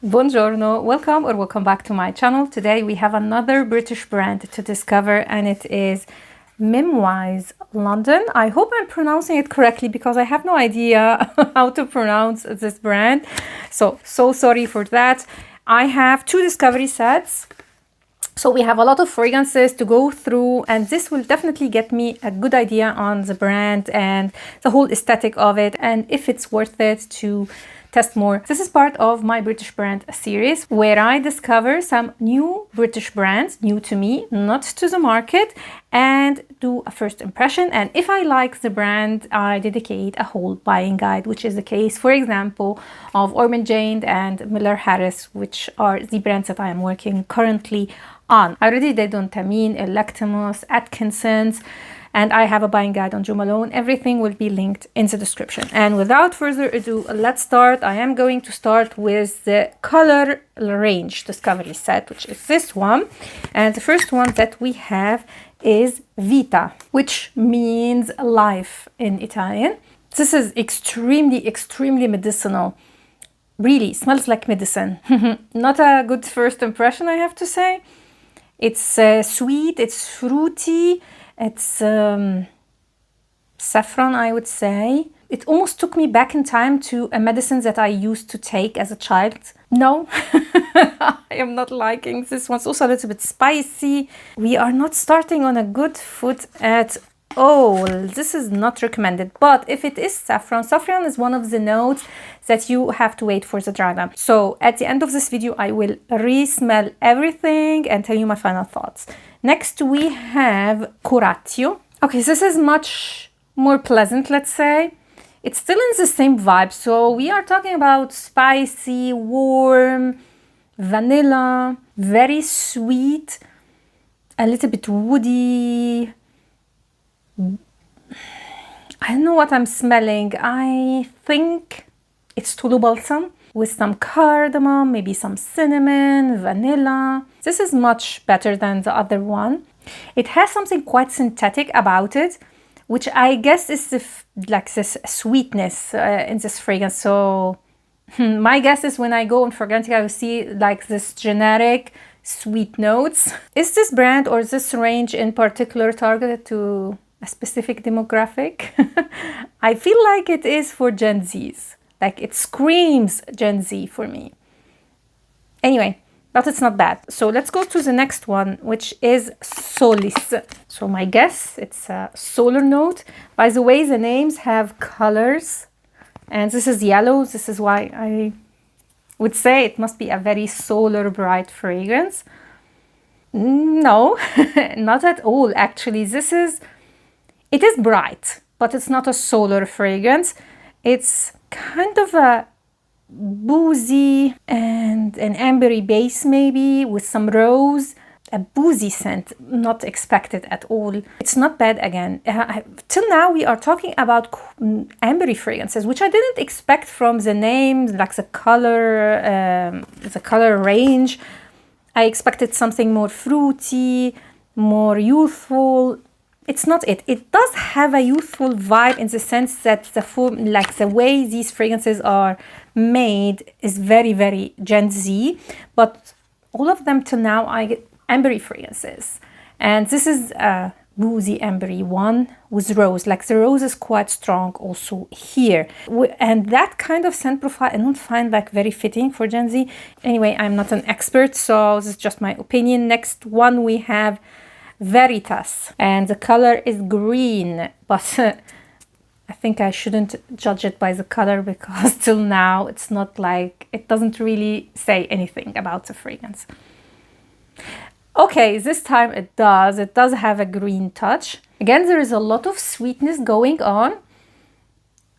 Buongiorno, welcome back to my channel. Today we have another British brand to discover, and it is Memoize London. I hope I'm pronouncing it correctly because I have no idea how to pronounce this brand. So sorry for that. I have two discovery sets. So we have a lot of fragrances to go through, and this will definitely get me a good idea on the brand and the whole aesthetic of it, and if it's worth it to test more. This is part of my British brand series where I discover some new British brands, new to me, not to the market, and do a first impression. And if I like the brand, I dedicate a whole buying guide, which is the case, for example, of Ormond Jane and Miller Harris, which are the brands that I am working currently on. I already did on Tamine, Electimus, Atkinson's, and I have a buying guide on Jo Malone. Everything will be linked in the description. And without further ado, let's start. I am going to start with the color range discovery set, which is this one. And the first one that we have is Vita, which means life in Italian. This is extremely medicinal. Really smells like medicine. Not a good first impression, I have to say. It's sweet, it's fruity, it's saffron, I would say. It almost took me back in time to a medicine that I used to take as a child. No, I am not liking this one. It's also a little bit spicy. We are not starting on a good foot at all. This is not recommended. But if it is saffron is one of the notes that you have to wait for the dry down. So at the end of this video, I will re-smell everything and tell you my final thoughts. Next, we have Curatio. Okay, this is much more pleasant, let's say. It's still in the same vibe. So we are talking about spicy, warm, vanilla, very sweet, a little bit woody. I don't know what I'm smelling. I think it's Tulu Balsam with some cardamom, maybe some cinnamon, vanilla. This is much better than the other one. It has something quite synthetic about it, which I guess is like this sweetness in this fragrance. So my guess is when I go on Fragrantica, I will see like this generic sweet notes. Is this brand or this range in particular targeted to a specific demographic? I feel like it is for Gen Zs. Like it screams Gen Z for me. Anyway, but it's not bad. So let's go to the next one, which is Solis. So my guess, it's a solar note. By the way, the names have colors. And this is yellow. This is why I would say it must be a very solar bright fragrance. No, not at all. Actually, it is bright, but it's not a solar fragrance. It's kind of a boozy and an ambery base, maybe with some rose. A boozy scent, not expected at all. It's not bad again. Till now we are talking about ambery fragrances, which I didn't expect from the names, like the color range. I expected something more fruity, more youthful. It's not it. It does have a youthful vibe in the sense that the way these fragrances are made is very Gen Z. But all of them till now, I get ambery fragrances. And this is a boozy ambery one with rose. Like the rose is quite strong also here. And that kind of scent profile I don't find like very fitting for Gen Z. Anyway, I'm not an expert, so this is just my opinion. Next one we have Veritas, and the color is green, but I think I shouldn't judge it by the color because till now it's not like, it doesn't really say anything about the fragrance. Okay, this time it does have a green touch. Again, there is a lot of sweetness going on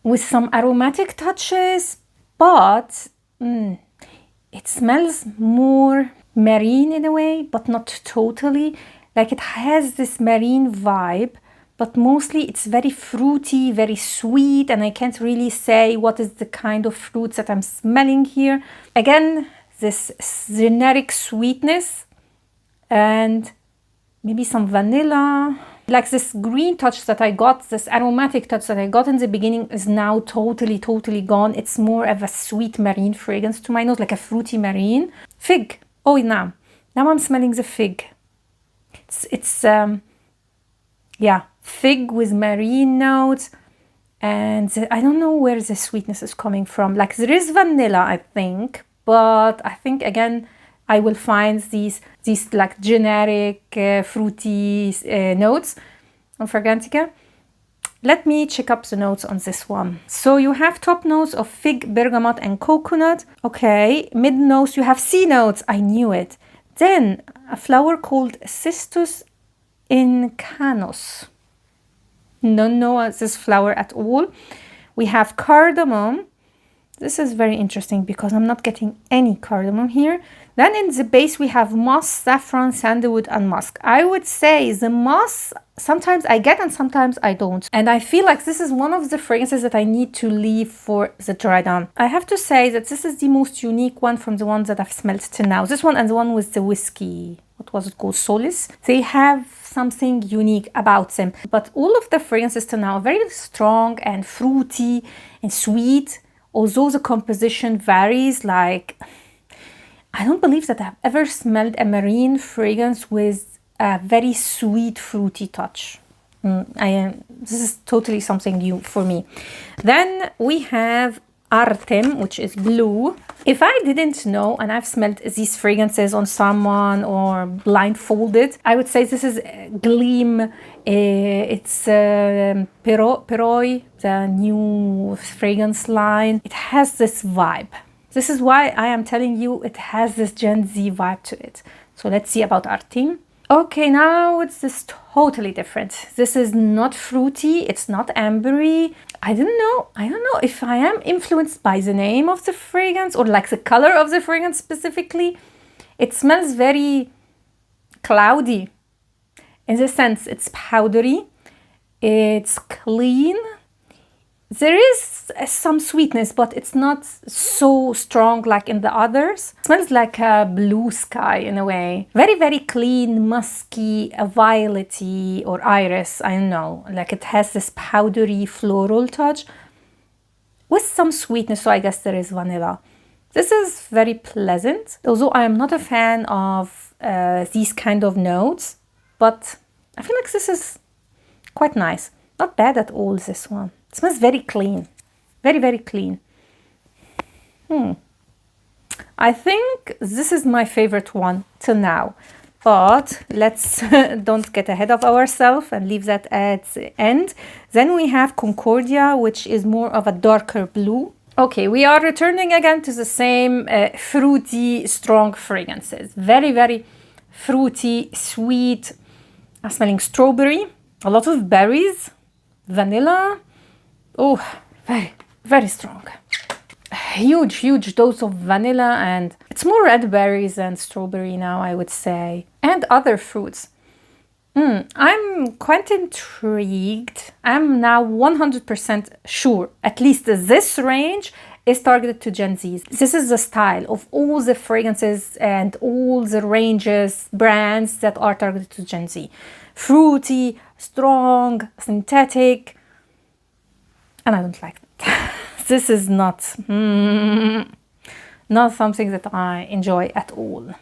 with some aromatic touches, but it smells more marine in a way, but not totally. Like it has this marine vibe, but mostly it's very fruity, very sweet, and I can't really say what is the kind of fruits that I'm smelling here. Again, this generic sweetness and maybe some vanilla, like this green touch that I got, this aromatic touch that I got in the beginning is now totally gone. It's more of a sweet marine fragrance to my nose, like a fruity marine. Fig. Oh, now I'm smelling the fig. It's yeah, fig with marine notes. And I don't know where the sweetness is coming from. Like there is vanilla, I think, but I think again, I will find these like generic fruity notes on Fragrantica. Let me check up the notes on this one. So you have top notes of fig, bergamot, and coconut. Okay, mid notes you have C notes. I knew it. Then a flower called Cistus incanus. Don't know this flower at all. We have cardamom. This is very interesting because I'm not getting any cardamom here. Then in the base we have moss, saffron, sandalwood, and musk. I would say the moss sometimes I get and sometimes I don't. And I feel like this is one of the fragrances that I need to leave for the dry down. I have to say that this is the most unique one from the ones that I've smelled till now. This one and the one with the whiskey, what was it called, Solis. They have something unique about them. But all of the fragrances till now are very strong and fruity and sweet. Although the composition varies, like I don't believe that I've ever smelled a marine fragrance with a very sweet fruity touch. This is totally something new for me. Then we have Artem, which is blue. If I didn't know and I've smelled these fragrances on someone or blindfolded, I would say this is Gleam. It's Peroi, the new fragrance line. It has this vibe. This is why I am telling you it has this Gen Z vibe to it. So let's see about Artem. Okay, now it's this totally different. This is not fruity. It's not ambery. I don't know if I am influenced by the name of the fragrance or like the color of the fragrance specifically. It smells very cloudy. In the sense, it's powdery. It's clean. There is some sweetness, but it's not so strong like in the others. It smells like a blue sky in a way. Very, very clean, musky, violety or iris, I don't know. Like it has this powdery floral touch with some sweetness, so I guess there is vanilla. This is very pleasant, although I am not a fan of these kind of notes, but I feel like this is quite nice. Not bad at all, this one. It smells very clean. Very, very clean. I think this is my favorite one till now. But let's don't get ahead of ourselves and leave that at the end. Then we have Concordia, which is more of a darker blue. Okay, we are returning again to the same fruity, strong fragrances. Very, very fruity, sweet. I'm smelling strawberry, a lot of berries, vanilla. Oh, very, very strong. Huge dose of vanilla, and it's more red berries than strawberry now, I would say. And other fruits. I'm quite intrigued. I'm now 100% sure, at least this range is targeted to Gen Zs. This is the style of all the fragrances and all the ranges, brands that are targeted to Gen Z. Fruity, strong, synthetic, and I don't like that. This is not something that I enjoy at all.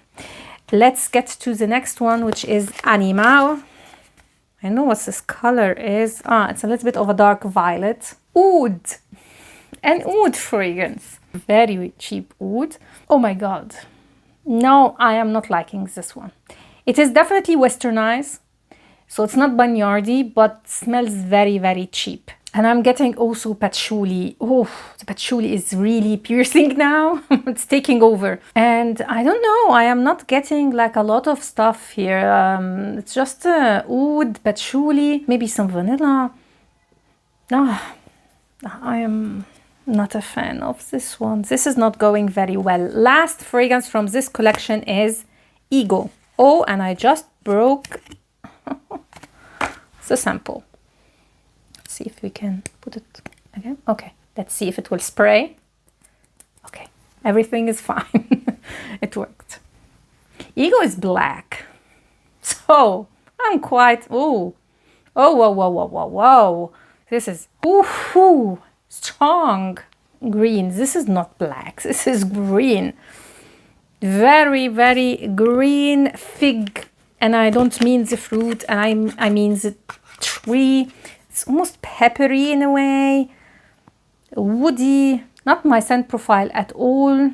Let's get to the next one, which is Animal. I know what this color is. It's a little bit of a dark violet. Oud. An oud fragrance. Very cheap oud. Oh my god. No, I am not liking this one. It is definitely westernized. So it's not Bagnardi, but smells very, very cheap. And I'm getting also patchouli. Oh, the patchouli is really piercing now. It's taking over. And I don't know, I am not getting like a lot of stuff here. It's just oud, patchouli, maybe some vanilla. I am not a fan of this one. This is not going very well. Last fragrance from this collection is Ego. Oh, and I just broke the sample. See if we can put it again. Okay, let's see if it will spray. Okay, everything is fine. It worked. Ego is black, so I'm quite, Oh, whoa, whoa, whoa, whoa, whoa. This is, ooh, strong green. This is not black. This is green. Very, very green fig. And I don't mean the fruit, and I mean the tree. It's almost peppery in a way. Woody. Not my scent profile at all.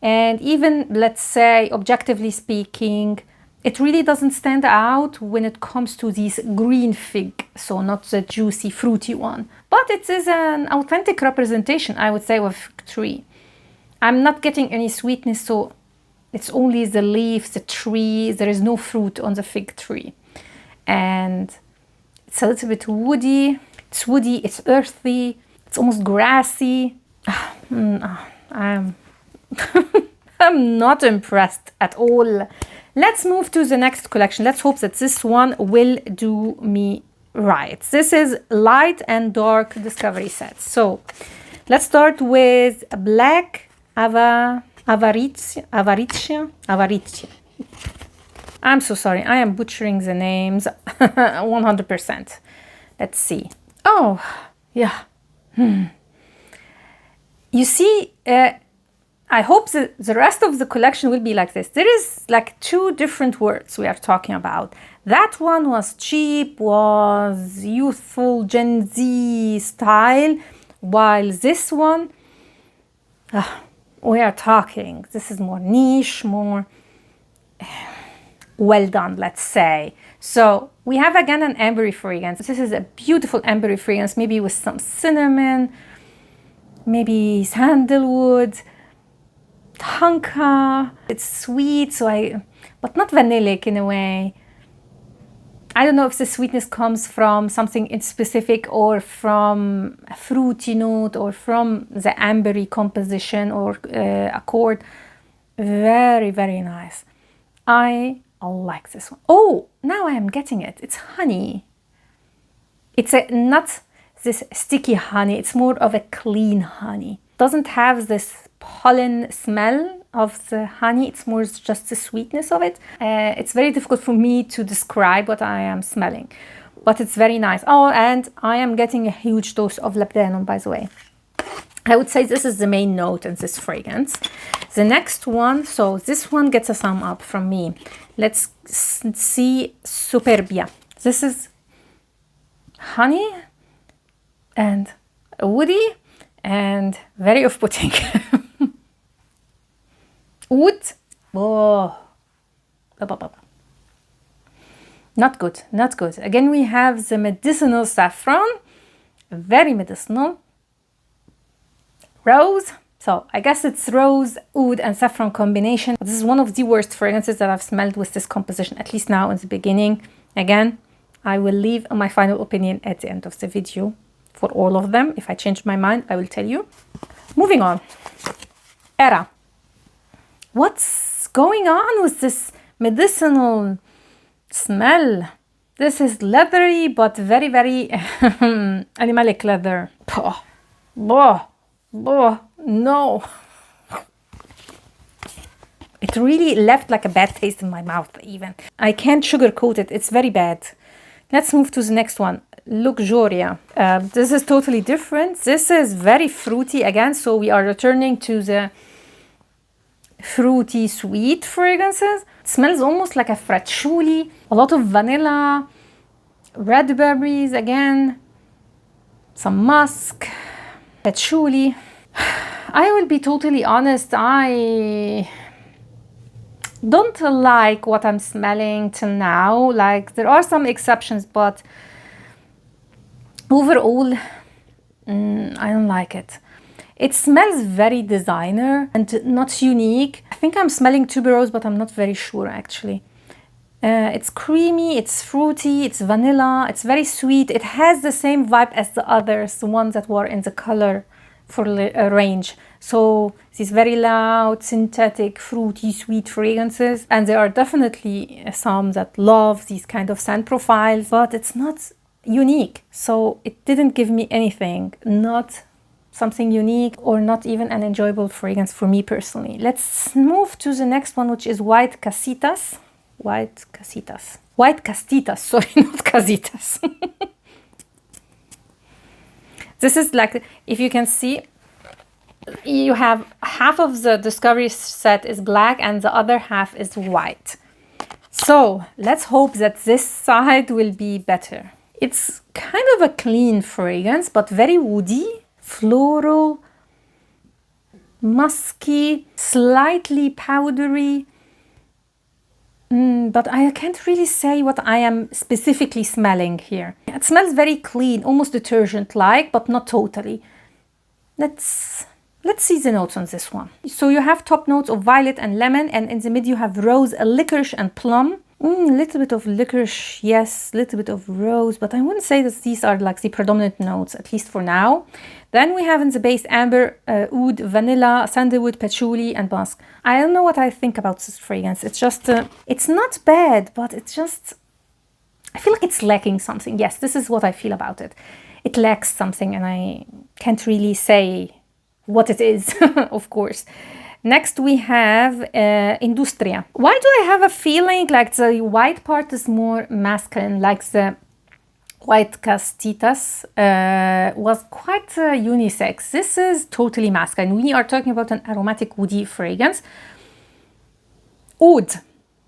And even, let's say, objectively speaking, it really doesn't stand out when it comes to these green fig, so not the juicy, fruity one. But it is an authentic representation, I would say, of fig tree. I'm not getting any sweetness, so it's only the leaves, the tree. There is no fruit on the fig tree. And it's a little bit woody. It's woody, it's earthy, it's almost grassy. I'm not impressed at all. Let's move to the next collection. Let's hope that this one will do me right. This is light and dark discovery sets. So let's start with black Avaritia. I'm so sorry. I am butchering the names 100%. Let's see. Oh, yeah. You see, I hope the rest of the collection will be like this. There is like two different words we are talking about. That one was cheap, was youthful, Gen Z style, while this one, we are talking, this is more niche, more well done, let's say. So we have again an ambery fragrance. This is a beautiful ambery fragrance, maybe with some cinnamon, maybe sandalwood, tonka. It's sweet, but not vanillic in a way. I don't know if the sweetness comes from something in specific or from a fruity note or from the ambery composition or accord. Very, very nice. I like this one. Oh, now I am getting it. It's honey. It's not this sticky honey. It's more of a clean honey. Doesn't have this pollen smell of the honey. It's more just the sweetness of it. It's very difficult for me to describe what I am smelling, but it's very nice. Oh, and I am getting a huge dose of labdanum, by the way. I would say this is the main note in this fragrance. The next one, so this one gets a thumb up from me. Let's see Superbia. This is honey and woody and very off-putting. Wood. Oh. Not good, not good. Again, we have the medicinal saffron. Very medicinal. Rose. So I guess it's rose, oud, and saffron combination. This is one of the worst fragrances that I've smelled with this composition, at least now in the beginning. Again, I will leave my final opinion at the end of the video for all of them. If I change my mind, I will tell you. Moving on. Era. What's going on with this medicinal smell? This is leathery, but very, very animalic leather. No. It really left like a bad taste in my mouth even. I can't sugarcoat it. It's very bad. Let's move to the next one. Luxuria. This is totally different. This is very fruity again. So we are returning to the fruity sweet fragrances. It smells almost like a fracciuli. A lot of vanilla, red berries again, some musk, patchouli. I will be totally honest, I don't like what I'm smelling till now. Like, there are some exceptions, but overall, I don't like it. It smells very designer and not unique. I think I'm smelling tuberose, but I'm not very sure actually. It's creamy, it's fruity, it's vanilla, it's very sweet. It has the same vibe as the others, the ones that were in the color for range. So these very loud, synthetic, fruity, sweet fragrances. And there are definitely some that love these kind of scent profiles, but it's not unique. So it didn't give me anything, not something unique or not even an enjoyable fragrance for me personally. Let's move to the next one, which is White Casitas. White casitas. White castitas, sorry, not casitas. This is like, if you can see, you have half of the Discovery set is black and the other half is white. So let's hope that this side will be better. It's kind of a clean fragrance, but very woody, floral, musky, slightly powdery. But I can't really say what I am specifically smelling here. It smells very clean, almost detergent-like, but not totally. Let's see the notes on this one. So you have top notes of violet and lemon, and in the mid you have rose, licorice and plum. A little bit of licorice, yes, a little bit of rose, but I wouldn't say that these are like the predominant notes, at least for now. Then we have in the base amber, oud, vanilla, sandalwood, patchouli, and musk. I don't know what I think about this fragrance. It's just, it's not bad, but it's just, I feel like it's lacking something. Yes, this is what I feel about it. It lacks something, and I can't really say what it is, of course. Next we have Industria. Why do I have a feeling like the white part is more masculine, like the White Castitas was quite unisex. This is totally masculine. We are talking about an aromatic woody fragrance. Oud.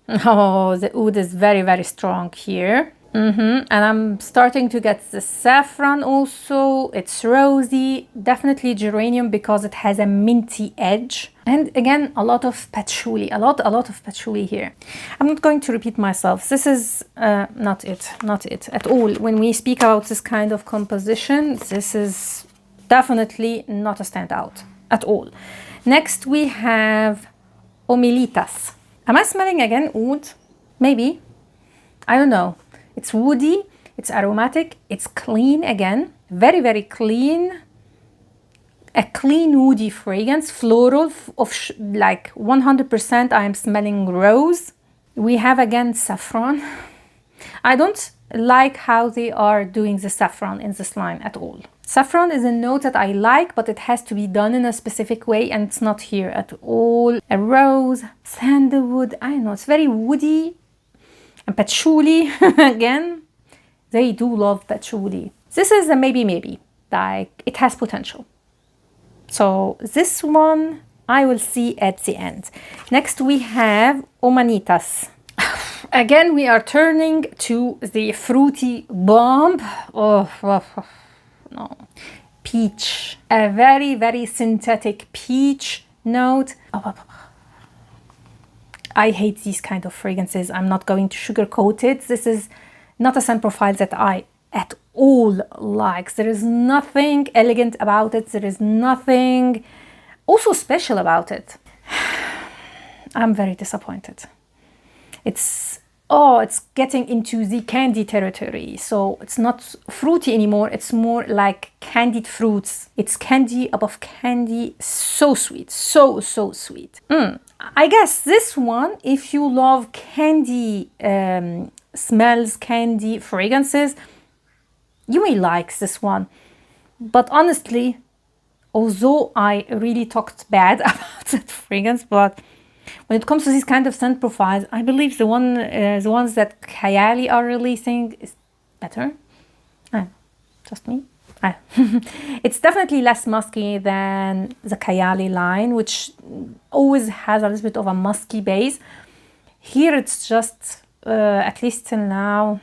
Oh, the oud is very, very strong here. And I'm starting to get the saffron also. It's rosy, definitely geranium because it has a minty edge. And again, a lot of patchouli, a lot of patchouli here. I'm not going to repeat myself. This is not it at all. When we speak about this kind of composition, this is definitely not a standout at all. Next we have Homilitas. Am I smelling again oud? Maybe. I don't know. It's woody, it's aromatic, it's clean again, very, very clean. A clean woody fragrance, floral of like 100% I am smelling rose. We have again saffron. I don't like how they are doing the saffron in this line at all. Saffron is a note that I like, but it has to be done in a specific way, and it's not here at all. A rose, sandalwood, I don't know, it's very woody. And patchouli, again, they do love patchouli. This is a maybe, like it has potential. So this one I will see at the end. Next we have Omanitas. Again, we are turning to the fruity bomb. Oh, no. Peach. A very, very synthetic peach note. I hate these kind of fragrances. I'm not going to sugarcoat it. This is not a scent profile that I at all like. There is nothing elegant about it. There is nothing also special about it. I'm very disappointed. It's getting into the candy territory. So it's not fruity anymore. It's more like candied fruits. It's candy above candy. So sweet. So sweet. I guess this one, if you love candy smells, candy fragrances, you may like this one. But honestly, although I really talked bad about that fragrance, but when it comes to these kind of scent profiles, I believe the ones that Kayali are releasing is better. Just me. It's definitely less musky than the Kayali line, which always has a little bit of a musky base. Here it's just, at least till now,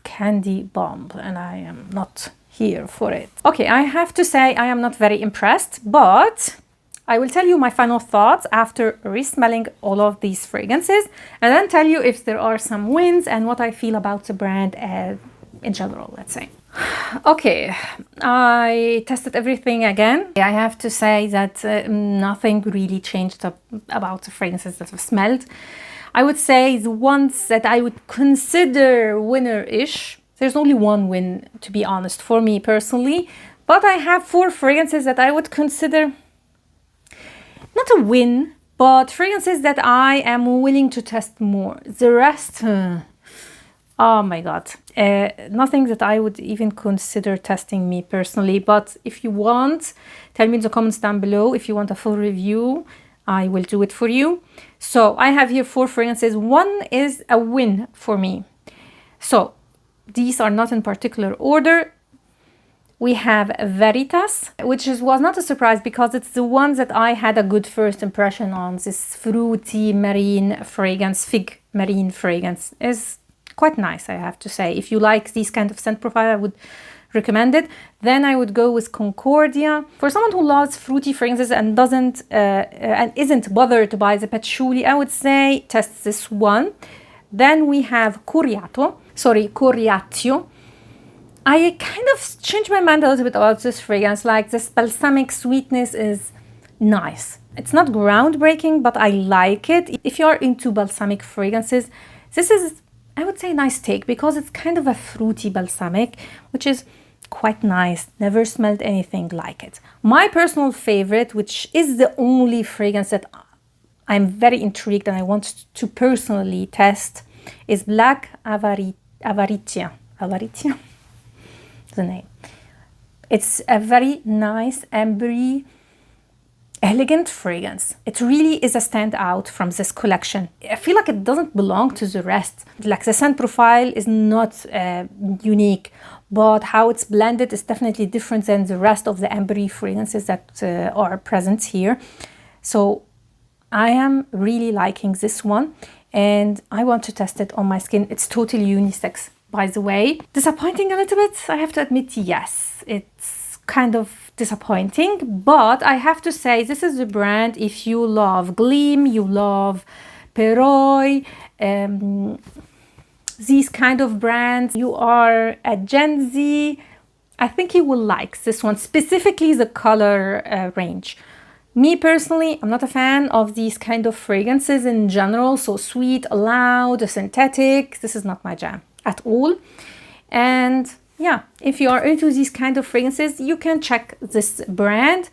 candy bomb, and I am not here for it. Okay, I have to say I am not very impressed, but I will tell you my final thoughts after re-smelling all of these fragrances, and then tell you if there are some wins and what I feel about the brand in general, let's say. Okay, I tested everything again. I have to say that nothing really changed about the fragrances that I've smelled. I would say the ones that I would consider winner-ish, there's only one win, to be honest, for me personally, but I have 4 fragrances that I would consider not a win, but fragrances that I am willing to test more. The rest, oh my god, nothing that I would even consider testing me personally. But if you want, tell me in the comments down below if you want a full review. I will do it for you. So I have here 4 fragrances. One is a win for me. So these are not in particular order. We have Veritas, which was not a surprise because it's the one that I had a good first impression on. This fruity marine fragrance, fig marine fragrance is quite nice, I have to say. If you like this kind of scent profile, I would recommend it. Then I would go with Concordia. For someone who loves fruity fragrances and doesn't and isn't bothered by the patchouli, I would say test this one. Then we have Coriatio. I kind of changed my mind a little bit about this fragrance. Like, this balsamic sweetness is nice. It's not groundbreaking, but I like it. If you're into balsamic fragrances, this is, I would say, a nice take because it's kind of a fruity balsamic, which is quite nice. Never smelled anything like it. My personal favorite, which is the only fragrance that I'm very intrigued and I want to personally test, is Black Avaritia. The name. It's a very nice, ambery, elegant fragrance. It really is a standout from this collection. I feel like it doesn't belong to the rest. Like, the scent profile is not unique, but how it's blended is definitely different than the rest of the ambery fragrances that are present here. So I am really liking this one and I want to test it on my skin. It's totally unisex, by the way. Disappointing a little bit, I have to admit, yes. It's kind of disappointing, but I have to say this is a brand, if you love Gleam, you love Perroy, these kind of brands, you are a Gen Z, I think you will like this one, specifically the color range. Me personally, I'm not a fan of these kind of fragrances in general, so sweet, loud, synthetic, this is not my jam at all. And yeah, if you are into these kind of fragrances, you can check this brand.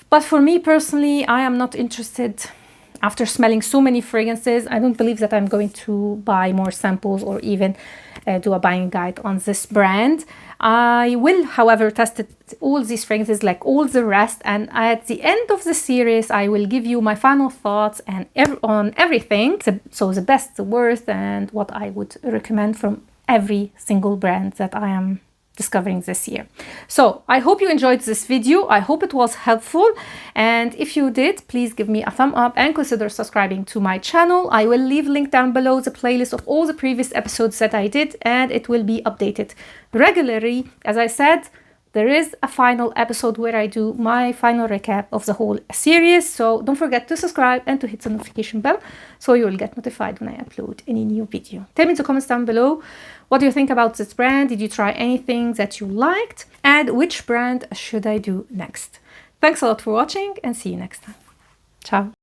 But for me personally, I am not interested. After smelling so many fragrances, I don't believe that I'm going to buy more samples or even do a buying guide on this brand. I will, however, test all these fragrances like all the rest, and at the end of the series I will give you my final thoughts and on everything. So the best, the worst, and what I would recommend from every single brand that I am discovering this year. So I hope you enjoyed this video. I hope it was helpful, and if you did, please give me a thumb up and consider subscribing to my channel. I will leave a link down below, the playlist of all the previous episodes that I did, and it will be updated regularly. As I said, there is a final episode where I do my final recap of the whole series, so don't forget to subscribe and to hit the notification bell so you will get notified when I upload any new video. Tell me in the comments down below, what do you think about this brand? Did you try anything that you liked? And which brand should I do next? Thanks a lot for watching and see you next time. Ciao!